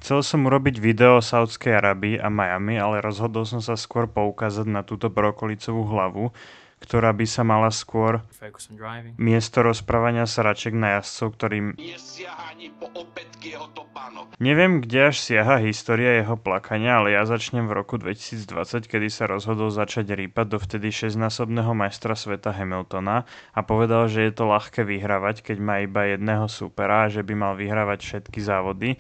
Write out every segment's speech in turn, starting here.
Chcel som urobiť video o Saudskej Arabii a Miami, ale rozhodol som sa skôr poukázať na túto brokolicovú hlavu, ktorá by sa mala skôr miesto rozprávania sračiek na jazdcov, ktorým neviem, kde až siaha história jeho plakania, ale ja začnem v roku 2020, kedy sa rozhodol začať rýpať do vtedy 6-násobného majstra sveta Hamiltona a povedal, že je to ľahké vyhrávať, keď má iba jedného supera a že by mal vyhrávať všetky závody.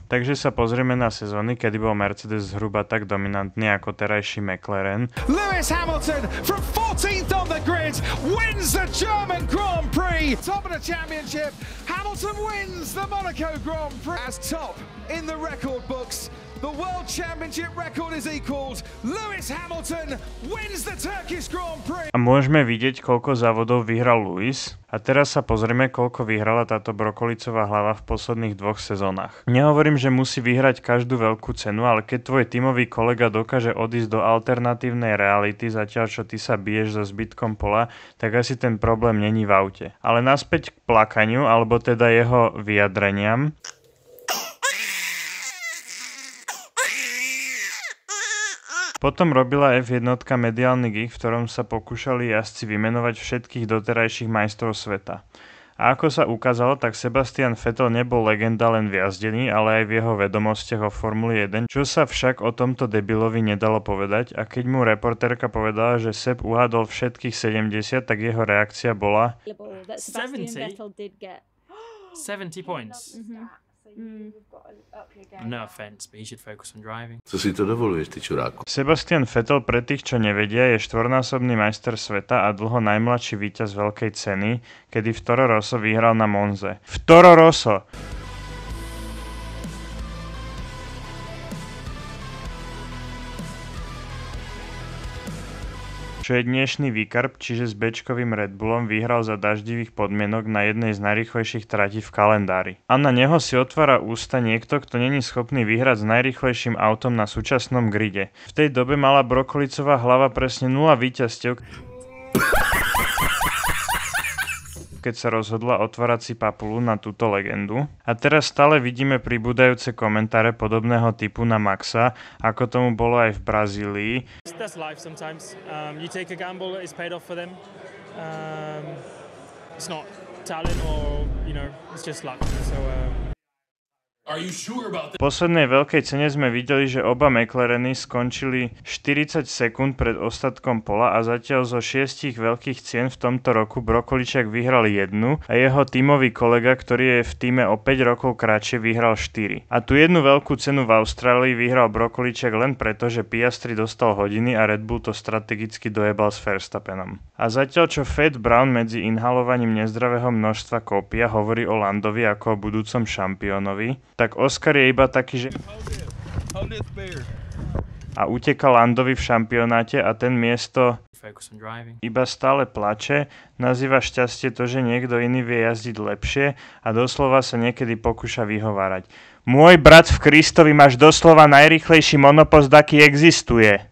Takže sa pozrieme na sezóny, kedy bol Mercedes zhruba tak dominantný ako terajší McLaren. Lewis Hamilton from 14th on the grid wins the German Grand Prix. Top of the championship, Hamilton wins the Monaco Grand Prix. As top in the record books, the World Championship record is equalled. Lewis Hamilton wins the Turkish Grand Prix. A môžeme vidieť, koľko závodov vyhral Lewis. A teraz sa pozrieme, koľko vyhrala táto brokolicová hlava v posledných 2 sezónach. Nehovorím, že musí vyhrať každú veľkú cenu, ale keď tvoj tímový kolega dokáže odísť do alternatívnej reality, zatiaľ čo ty sa biješ so zbytkom pola, tak asi ten problém není v aute. Ale naspäť k plakaniu, alebo teda jeho vyjadreniam. Potom robila F1 mediálny gig, v ktorom sa pokúšali jazdci vymenovať všetkých doterajších majstrov sveta. A ako sa ukázalo, tak Sebastian Vettel nebol legenda len v jazdení, ale aj v jeho vedomostiach o Formuli 1, čo sa však o tomto debilovi nedalo povedať, a keď mu reportérka povedala, že Seb uhádol všetkých 70, tak jeho reakcia bola 70 points. No offense, but he should focus on driving. Co si to dovoluješ, ty čuráku? Sebastian Vettel, pre tých, čo nevedia, je štvornásobný majster sveta a dlho najmladší víťaz veľkej ceny, kedy v Toro Rosso vyhral na Monze. V Toro Rosso! Čo je dnešný výkarb, čiže s bečkovým Red Bullom vyhral za daždivých podmienok na jednej z najrýchlejších tratí v kalendári. A na neho si otvára ústa niekto, kto není schopný vyhrať s najrýchlejším autom na súčasnom gride. V tej dobe mala brokolicová hlava presne 0 víťazstiev, keď sa rozhodla otvárať si papulu na túto legendu. A teraz stále vidíme pribúdajúce komentáre podobného typu na Maxa, ako tomu bolo aj v Brazílii. That's life sometimes. You take a gamble, it's paid off for them. It's not talent or, it's just luck. So, V poslednej veľkej cene sme videli, že oba McLareny skončili 40 sekúnd pred ostatkom pola a zatiaľ zo 6 veľkých cien v tomto roku Brokoličák vyhral 1 a jeho tímový kolega, ktorý je v tíme o 5 rokov kratšie, vyhral 4. A tú jednu veľkú cenu v Austrálii vyhral Brokoličák len preto, že Piastri dostal hodiny a Red Bull to strategicky dojebal s Verstappenom. A zatiaľ čo Fat Brown medzi inhalovaním nezdravého množstva kópia hovorí o Landovi ako o budúcom šampiónovi, tak Oscar je iba taký, že a uteká Landovi v šampionáte a ten miesto iba stále plače, nazýva šťastie to, že niekto iný vie jazdiť lepšie a doslova sa niekedy pokúša vyhovárať. Môj brat v Kristovi, máš doslova najrýchlejší monopost, aký existuje.